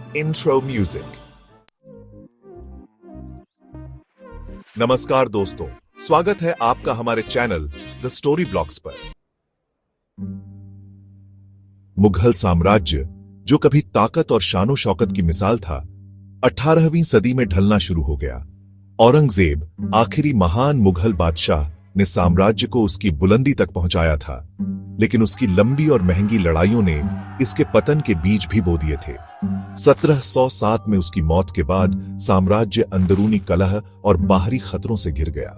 Intro music. नमस्कार दोस्तों, स्वागत है आपका हमारे चैनल द स्टोरी ब्लॉक्स पर। मुगल साम्राज्य, जो कभी ताकत और शानो शौकत की मिसाल था, 18वीं सदी में ढलना शुरू हो गया। औरंगजेब, आखिरी महान मुगल बादशाह, ने साम्राज्य को उसकी बुलंदी तक पहुंचाया था, लेकिन उसकी लंबी और महंगी लड़ाइयों ने इसके पतन के बीज भी बो दिए थे। 1707 में उसकी मौत के बाद साम्राज्य अंदरूनी कलह और बाहरी खतरों से घिर गया।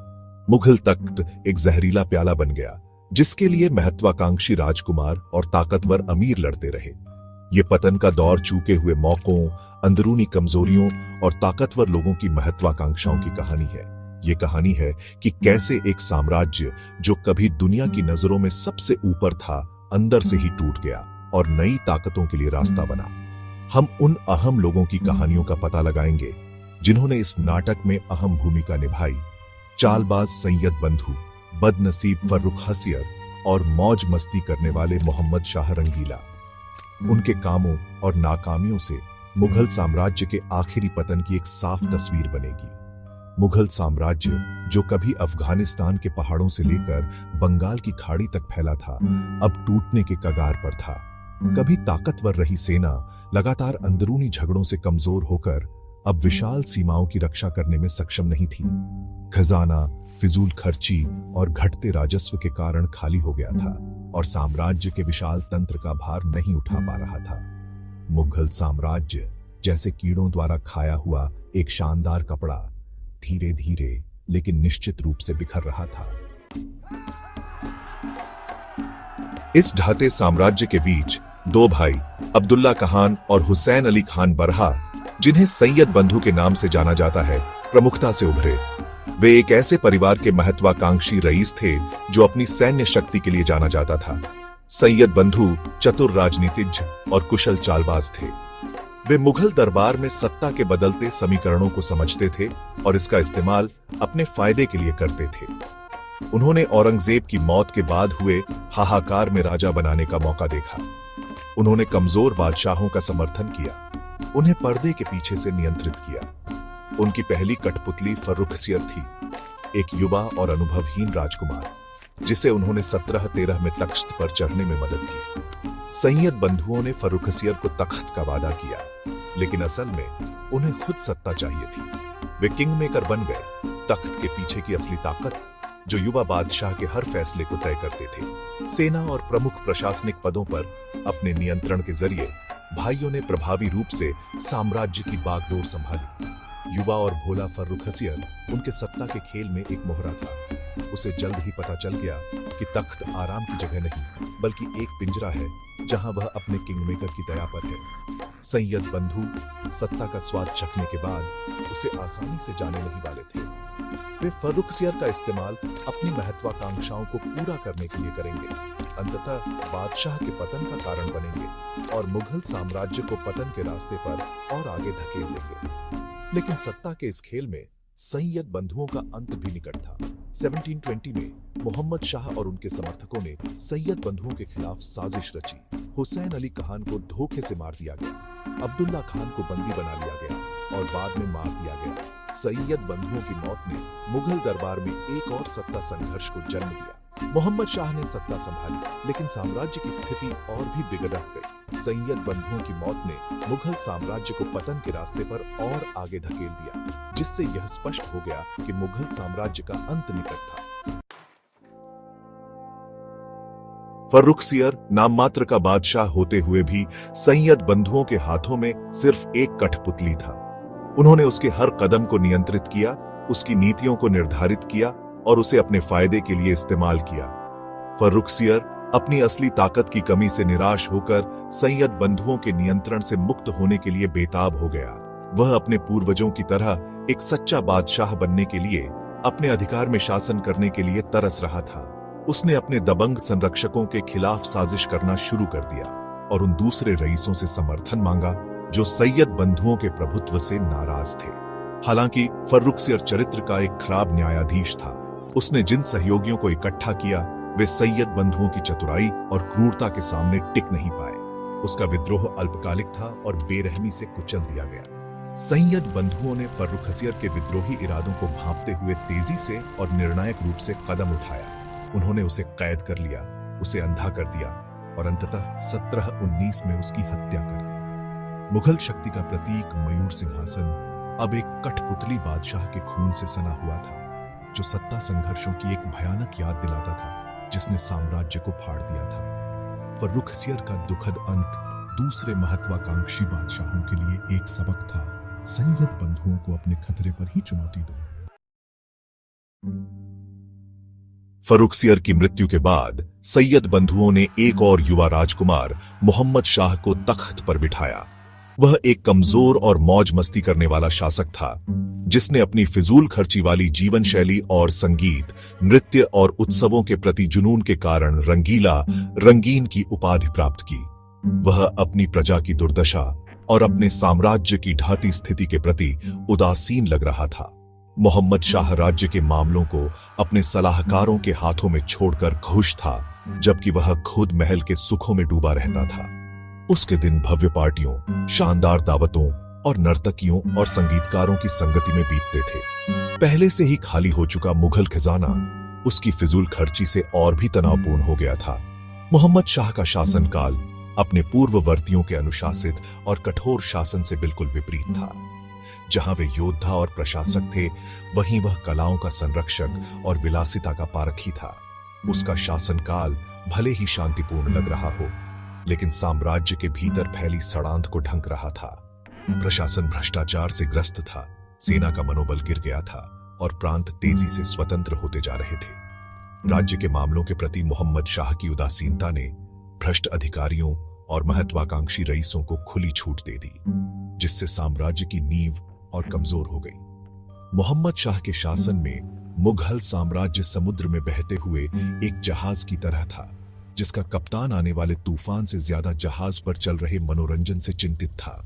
मुगल तख्त एक जहरीला प्याला बन गया, जिसके लिए महत्वाकांक्षी राजकुमार और ताकतवर अमीर लड़ते रहे। ये पतन का दौर चूके हुए मौकों, अंदरूनी कमजोरियों और ताकतवर लोगों की महत्वाकांक्षाओं की कहानी है। ये कहानी है कि कैसे एक साम्राज्य जो कभी दुनिया की नजरों में सबसे ऊपर था, अंदर से ही टूट गया और नई ताकतों के लिए रास्ता बना। हम उन अहम लोगों की कहानियों का पता लगाएंगे जिन्होंने इस नाटक में अहम भूमिका निभाई। चालबाज सैयद बंधु, बदनसीब फर्रुख हसियर और मौज मस्ती करने वाले मोहम्मद शाह रंगीला। उनके कामों और नाकामियों से मुगल साम्राज्य के आखिरी पतन की एक साफ तस्वीर बनेगी। मुगल साम्राज्य, जो कभी अफगानिस्तान के पहाड़ों से लेकर बंगाल की खाड़ी तक फैला था, अब टूटने के कगार पर था। कभी ताकतवर रही सेना लगातार अंदरूनी झगड़ों से कमजोर होकर अब विशाल सीमाओं की रक्षा करने में सक्षम नहीं थी। खजाना, फिजूल खर्ची और घटते राजस्व के कारण खाली हो गया था और साम्राज्य के विशाल तंत्र का भार नहीं उठा पा रहा था। मुगल साम्राज्य जैसे कीड़ों द्वारा खाया हुआ एक शानदार कपड़ा धीरे धीरे लेकिन निश्चित रूप से बिखर रहा था। इस ढहते साम्राज्य के बीच दो भाई, अब्दुल्ला खान और हुसैन अली खान बरहा, जिन्हें सैयद बंधु के नाम से जाना जाता है, प्रमुखता से उभरे। वे एक ऐसे परिवार के महत्वाकांक्षी रईस थे जो अपनी सैन्य शक्ति के लिए जाना जाता था। सैयद बंधु चतुर राजनीतिज्ञ और कुशल चालबाज थे। वे मुगल दरबार में सत्ता के बदलते समीकरणों को समझते थे और इसका इस्तेमाल अपने फायदे के लिए करते थे। उन्होंने औरंगजेब की मौत के बाद हुए हाहाकार में राजा बनाने का मौका देखा। उन्होंने कमजोर बादशाहों का समर्थन किया, उन्हें पर्दे के पीछे से नियंत्रित किया। उनकी पहली कठपुतली फर्रुखसियर थी, एक युवा और अनुभवहीन राजकुमार, जिसे उन्होंने 1713 में तख्त पर चढ़ने में मदद की। सैयद बंधुओं ने फर्रुखसियर को तख्त का वादा किया, लेकिन असल में उन्हें खुद सत्ता चाहिए थी। वे किंग मेकर बन गए, तख्त के पीछे की असली ताकत, जो युवा बादशाह के हर फैसले को तय करते थे। सेना और प्रमुख प्रशासनिक पदों पर अपने नियंत्रण के जरिए भाइयों ने प्रभावी रूप से साम्राज्य की बागडोर संभाली। युवा और भोला फर्रुखसियर उनके सत्ता के खेल में एक मोहरा था। उसे जल्द ही पता चल गया कि तख्त आराम की जगह नहीं, बल्कि एक पिंजरा है जहां वह अपने किंगमेकर की दया पर है। सैयद बंधु सत्ता का स्वाद चखने के बाद उसे आसानी से जाने नहीं वाले थे। वे फर्रुखसियर का इस्तेमाल अपनी महत्वाकांक्षाओं को पूरा करने के लिए करेंगे, अंततः बादशाह के पतन का कारण बनेंगे और मुगल साम्राज्य को पतन के रास्ते पर और आगे धकेल देंगे। लेकिन सत्ता के इस खेल में सैयद बंधुओं का अंत भी निकट था। 1720 में मोहम्मद शाह और उनके समर्थकों ने सैयद बंधुओं के खिलाफ साजिश रची। हुसैन अली खान को धोखे से मार दिया गया, अब्दुल्ला खान को बंदी बना लिया गया और बाद में मार दिया गया। सैयद बंधुओं की मौत ने मुगल दरबार में एक और सत्ता संघर्ष को जन्म दिया। मोहम्मद शाह ने सत्ता संभाली, लेकिन साम्राज्य की स्थिति और भी बिगड़ गई। सैयद बंधुओं की मौत ने मुगल साम्राज्य को पतन के रास्ते पर और आगे धकेल दिया, जिससे यह स्पष्ट हो गया कि मुगल साम्राज्य का अंत निकट था। फर्रुखसियर नाम मात्र का बादशाह होते हुए भी सैयद बंधुओं के हाथों में सिर्फ एक कठपुतली था। उन्होंने उसके हर कदम को नियंत्रित किया, उसकी नीतियों को निर्धारित किया और उसे अपने फायदे के लिए इस्तेमाल किया। फर्रुखसियर अपनी असली ताकत की कमी से निराश होकर सैयद बंधुओं के नियंत्रण से मुक्त होने के लिए बेताब हो गया। वह अपने पूर्वजों की तरह एक सच्चा बादशाह बनने के लिए, अपने अधिकार में शासन करने के लिए तरस रहा था। उसने अपने दबंग संरक्षकों के खिलाफ साजिश करना शुरू कर दिया और उन दूसरे रईसों से समर्थन मांगा जो सैयद बंधुओं के प्रभुत्व से नाराज थे। हालांकि फर्रुखसियर चरित्र का एक खराब न्यायाधीश था। उसने जिन सहयोगियों को इकट्ठा किया, वे सैयद बंधुओं की चतुराई और क्रूरता के सामने टिक नहीं पाए। उसका विद्रोह अल्पकालिक था और बेरहमी से कुचल दिया गया। सैयद बंधुओं ने फर्रुखसियर के विद्रोही इरादों को भांपते हुए तेजी से और निर्णायक रूप से कदम उठाया। उन्होंने उसे कैद कर लिया, उसे अंधा कर दिया और अंततः 1719 में उसकी हत्या कर दी। मुगल शक्ति का प्रतीक मयूर सिंहासन अब एक कठपुतली बादशाह के खून से सना हुआ था, जो सत्ता संघर्षों की एक भयानक याद दिलाता था जिसने साम्राज्य को फाड़ दिया था। फर्रुखसियर का दुखद अंत दूसरे महत्वाकांक्षी बादशाहों के लिए एक सबक था। सैयद बंधुओं को अपने खतरे पर ही चुनौती दो। फर्रुखसियर की मृत्यु के बाद सैयद बंधुओं ने एक और युवा राजकुमार मोहम्मद शाह को तख्त पर बिठाया। वह एक कमजोर और मौज मस्ती करने वाला शासक था, जिसने अपनी फिजूल खर्ची वाली जीवन शैली और संगीत, नृत्य और उत्सवों के प्रति जुनून के कारण रंगीला, रंगीन की उपाधि प्राप्त की। वह अपनी प्रजा की दुर्दशा और अपने साम्राज्य की ढाती स्थिति के प्रति उदासीन लग रहा था। मोहम्मद शाह राज्य के मामलों को अपने सलाहकारों के हाथों में छोड़कर खुश था, जबकि वह खुद महल के सुखों में डूबा रहता था। उसके दिन भव्य पार्टियों, शानदार दावतों और नर्तकियों और संगीतकारों की संगति में बीतते थे। पहले से ही खाली हो चुका मुगल खजाना उसकी फिजूल खर्ची से और भी तनावपूर्ण हो गया था। मोहम्मद शाह का शासनकाल अपने पूर्ववर्तियों के अनुशासित और कठोर शासन से बिल्कुल विपरीत था। जहां वे योद्धा और प्रशासक थे, वहीं वह कलाओं का संरक्षक और विलासिता का पारखी था। उसका शासनकाल भले ही शांतिपूर्ण लग रहा हो, लेकिन साम्राज्य के भीतर फैली सड़ांध को ढंक रहा था। प्रशासन भ्रष्टाचार से ग्रस्त था, सेना का मनोबल गिर गया था और प्रांत तेजी से स्वतंत्र होते जा रहे थे। राज्य के मामलों के प्रति मोहम्मद शाह की उदासीनता ने भ्रष्ट अधिकारियों और महत्वाकांक्षी रईसों को खुली छूट दे दी, जिससे साम्राज्य की नींव और कमजोर हो गई। मोहम्मद शाह के शासन में मुगल साम्राज्य समुद्र में बहते हुए एक जहाज की तरह था, जिसका कप्तान आने वाले तूफान से ज्यादा जहाज पर चल रहे मनोरंजन से चिंतित था।